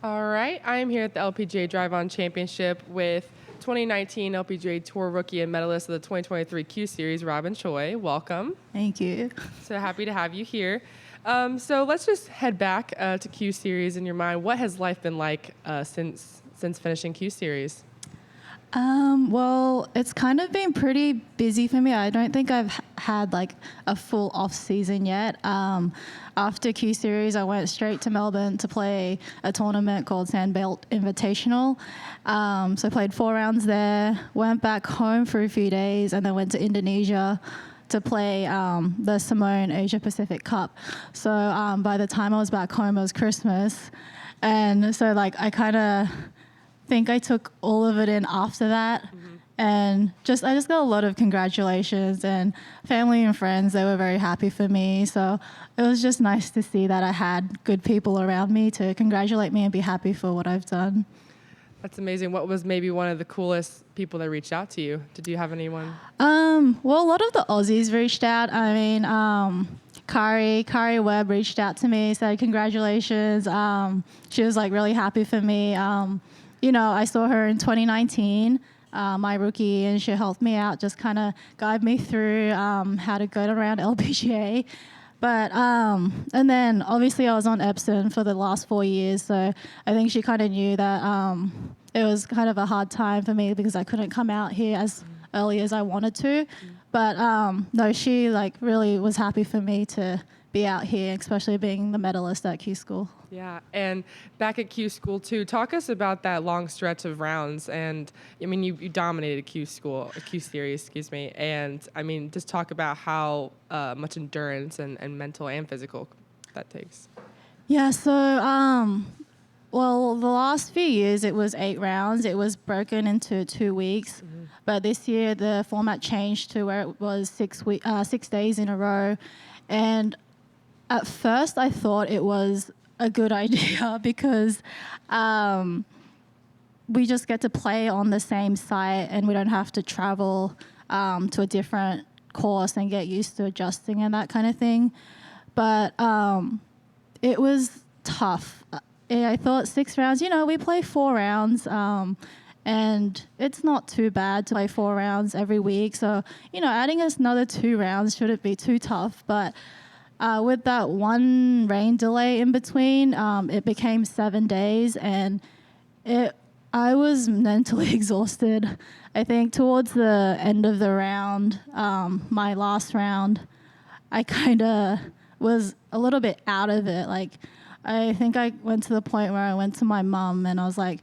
All right, I am here at the LPGA Drive-On Championship with 2019 LPGA Tour Rookie and medalist of the 2023 Q Series, Robyn Choi. Welcome. Thank you. So happy to have you here. So let's just head back to Q Series in your mind. What has life been like since finishing Q Series? Well, it's kind of been pretty busy for me. I don't think I've had like a full off season yet. After Q Series, I went straight to Melbourne to play a tournament called Sandbelt Invitational. So I played 4 rounds there, went back home for a few days, and then went to Indonesia to play the Simone Asia Pacific Cup. So by the time I was back home, it was Christmas. And so like I kind of think I took all of it in after that. And I just got a lot of congratulations, and family and friends, they were very happy for me. So it was just nice to see that I had good people around me to congratulate me and be happy for what I've done. That's amazing. What was maybe one of the coolest people that reached out to you? Did you have anyone? Well, a lot of the Aussies reached out. I mean, Kari Webb reached out to me, said congratulations. She was like really happy for me. You know, I saw her in 2019, my rookie, and she helped me out, just kind of guide me through how to go around LPGA. But, and then obviously I was on Epson for the last 4 years, so I think she kind of knew that it was kind of a hard time for me because I couldn't come out here as early as I wanted to. But no, she like really was happy for me to be out here, especially being the medalist at Q School. Yeah, and back at Q School too, talk us about that long stretch of rounds. And I mean, you dominated Q Series, excuse me. And I mean, just talk about how much endurance and mental and physical that takes. Yeah, so well, the last few years it was 8 rounds. It was broken into 2 weeks, but this year the format changed to where it was 6 days in a row. And at first I thought it was a good idea because we just get to play on the same site and we don't have to travel to a different course and get used to adjusting and that kind of thing. But it was tough. I thought 6 rounds, you know, we play 4 rounds and it's not too bad to play 4 rounds every week. So, you know, adding us another 2 rounds shouldn't be too tough. But with that one rain delay in between, it became 7 days, and I was mentally exhausted. I think towards the end of the round, my last round, I kind of was a little bit out of it. Like, I think I went to the point where I went to my mum and I was like,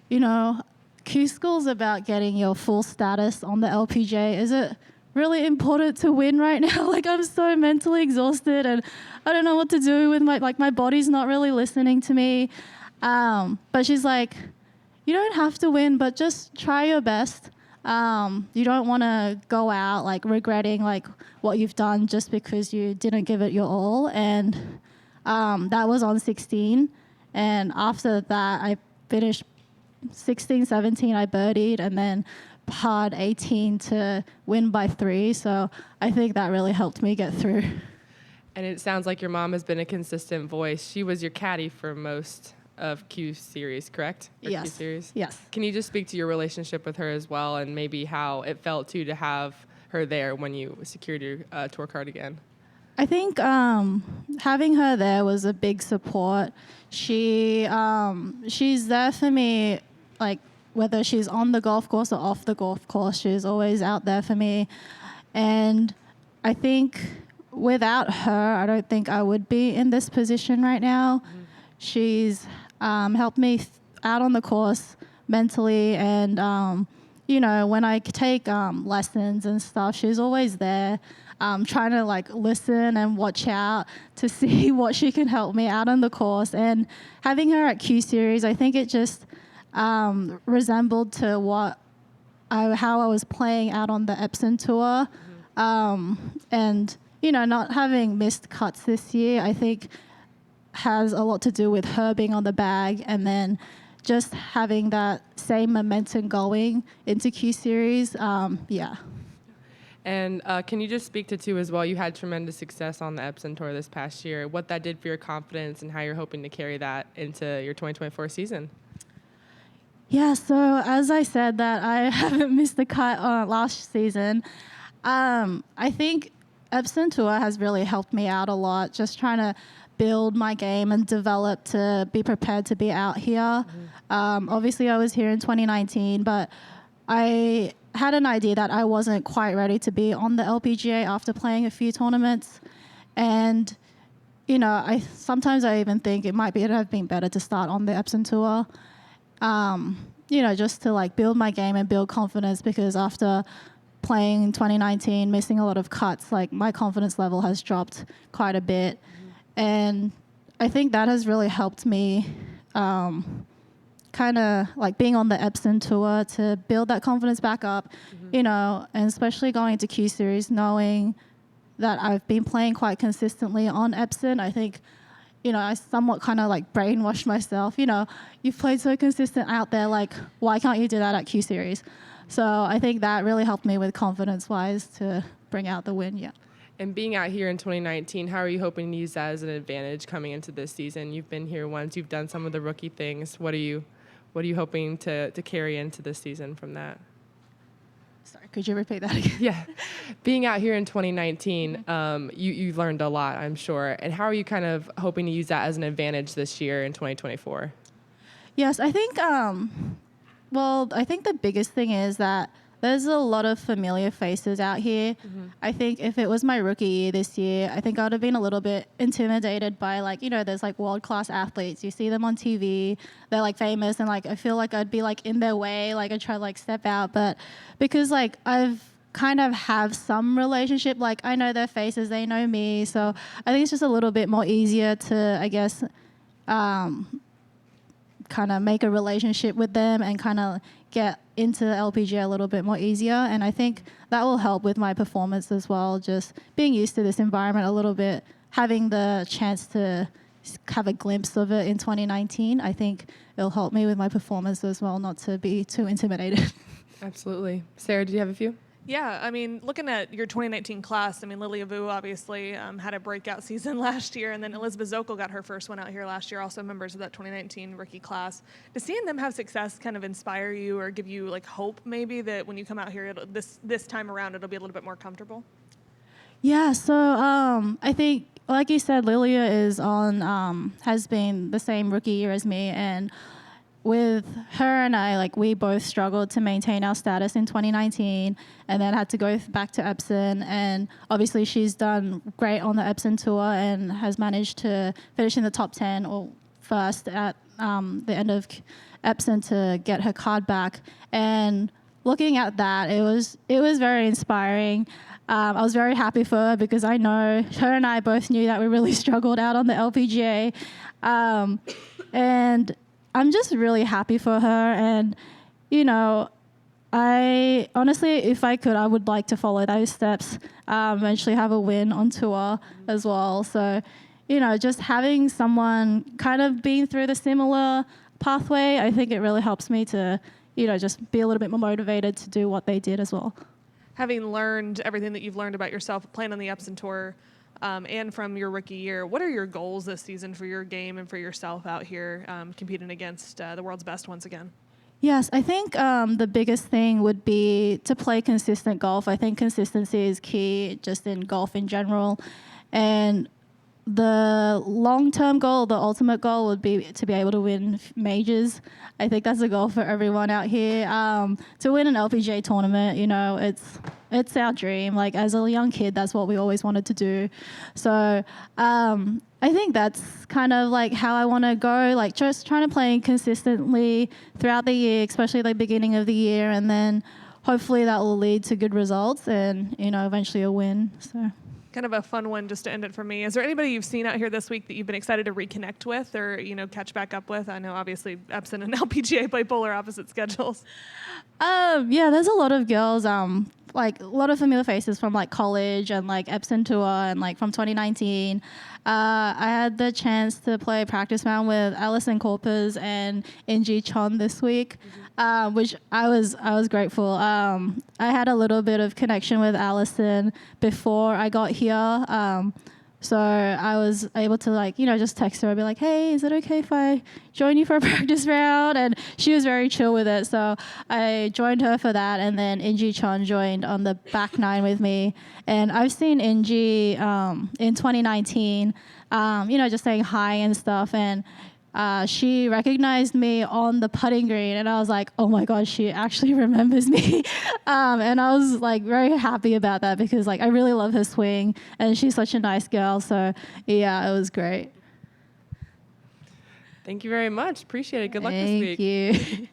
you know, Q School's about getting your full status on the LPGA. Is it really important to win right now? Like, I'm so mentally exhausted and I don't know what to do with my body's not really listening to me. But she's like, you don't have to win, but just try your best. You don't want to go out like regretting like what you've done just because you didn't give it your all. And that was on 16. And after that, I finished 16, 17, I birdied, and then parred 18 to win by 3. So I think that really helped me get through. And it sounds like your mom has been a consistent voice. She was your caddy for most of Q Series, correct? Yes. Q Series? Yes. Can you just speak to your relationship with her as well, and maybe how it felt too to have her there when you secured your tour card again? I think having her there was a big support. She's there for me, like, whether she's on the golf course or off the golf course, she's always out there for me. And I think without her, I don't think I would be in this position right now. She's helped me out on the course mentally, and you know, when I take lessons and stuff, she's always there, trying to like listen and watch out to see what she can help me out on the course. And having her at Q Series, I think it just resembled to how I was playing out on the Epson tour. And, you know, not having missed cuts this year, I think has a lot to do with her being on the bag, and then just having that same momentum going into Q Series. Yeah. And can you just speak to, too, as well, you had tremendous success on the Epson Tour this past year, what that did for your confidence and how you're hoping to carry that into your 2024 season? Yeah, so as I said that I haven't missed the cut last season, I think Epson Tour has really helped me out a lot, just trying to build my game and develop to be prepared to be out here. Obviously, I was here in 2019, but I had an idea that I wasn't quite ready to be on the LPGA after playing a few tournaments. And, you know, sometimes I even think it might have been better to start on the Epson Tour. You know, just to like build my game and build confidence, because after playing in 2019, missing a lot of cuts, like my confidence level has dropped quite a bit. And I think that has really helped me kind of like being on the Epson Tour to build that confidence back up, you know, and especially going to Q Series, knowing that I've been playing quite consistently on Epson. I think, you know, I somewhat kind of like brainwashed myself. You know, you've played so consistent out there, like, why can't you do that at Q Series? So I think that really helped me with confidence-wise to bring out the win, yeah. And being out here in 2019, how are you hoping to use that as an advantage coming into this season? You've been here once, you've done some of the rookie things. What are you hoping to carry into this season from that? Sorry, could you repeat that again? Yeah. Being out here in 2019, you've learned a lot, I'm sure. And how are you kind of hoping to use that as an advantage this year in 2024? Yes, I think, I think the biggest thing is that there's a lot of familiar faces out here. I think if it was my rookie year this year, I think I would have been a little bit intimidated by, like, you know, there's like world-class athletes. You see them on TV, they're like famous, and like I feel like I'd be like in their way, like I'd try to like step out. But because like I've kind of have some relationship, like I know their faces, they know me. So I think it's just a little bit more easier to, I guess, kind of make a relationship with them and kind of get into the LPGA a little bit more easier. And I think that will help with my performance as well, just being used to this environment a little bit, having the chance to have a glimpse of it in 2019. I think it'll help me with my performance as well, not to be too intimidated. Absolutely. Sarah, did you have a few? Yeah, I mean, looking at your 2019 class, I mean, Lily Avu obviously had a breakout season last year, and then Elizabeth Zokel got her first one out here last year, also members of that 2019 rookie class. Does seeing them have success kind of inspire you or give you like hope maybe that when you come out here this time around it'll be a little bit more comfortable? Yeah, so I think, like you said, Lilia is on, has been the same rookie year as me, and with her and I, like, we both struggled to maintain our status in 2019 and then had to go back to Epson. And obviously she's done great on the Epson Tour and has managed to finish in the top 10 or first at the end of Epson to get her card back. And looking at that, it was very inspiring. I was very happy for her because I know her and I both knew that we really struggled out on the LPGA. And I'm just really happy for her. And, you know, I honestly, if I could, I would like to follow those steps, eventually have a win on tour as well. So, you know, just having someone kind of being through the similar pathway, I think it really helps me to, you know, just be a little bit more motivated to do what they did as well. Having learned everything that you've learned about yourself playing on the Epson Tour, and from your rookie year, what are your goals this season for your game and for yourself out here competing against the world's best once again? Yes, I think the biggest thing would be to play consistent golf. I think consistency is key just in golf in general. And the long-term goal, the ultimate goal would be to be able to win majors. I think that's a goal for everyone out here. To win an LPGA tournament, you know, it's our dream. Like, as a young kid, that's what we always wanted to do. So I think that's kind of like how I want to go, like just trying to play consistently throughout the year, especially the beginning of the year, and then hopefully that will lead to good results and, you know, eventually a win. So. Kind of a fun one just to end it for me. Is there anybody you've seen out here this week that you've been excited to reconnect with or, you know, catch back up with? I know obviously Epson and LPGA play polar opposite schedules. Yeah, there's a lot of girls like a lot of familiar faces from like college and like Epson tour and like from 2019. I had the chance to play practice round with Alison Corpus and Inji Chon this week, which I was grateful. I had a little bit of connection with Alison before I got here. So I was able to like, just text her and be like, hey, is it okay if I join you for a practice round? And she was very chill with it. So I joined her for that. And then Inji Chon joined on the back nine with me. And I've seen Inji in 2019, just saying hi and stuff. And she recognized me on the putting green, and I was like, oh my God, she actually remembers me. And I was like very happy about that because like I really love her swing and she's such a nice girl. So yeah, it was great. Thank you very much. Appreciate it. Good luck this week. Thank you.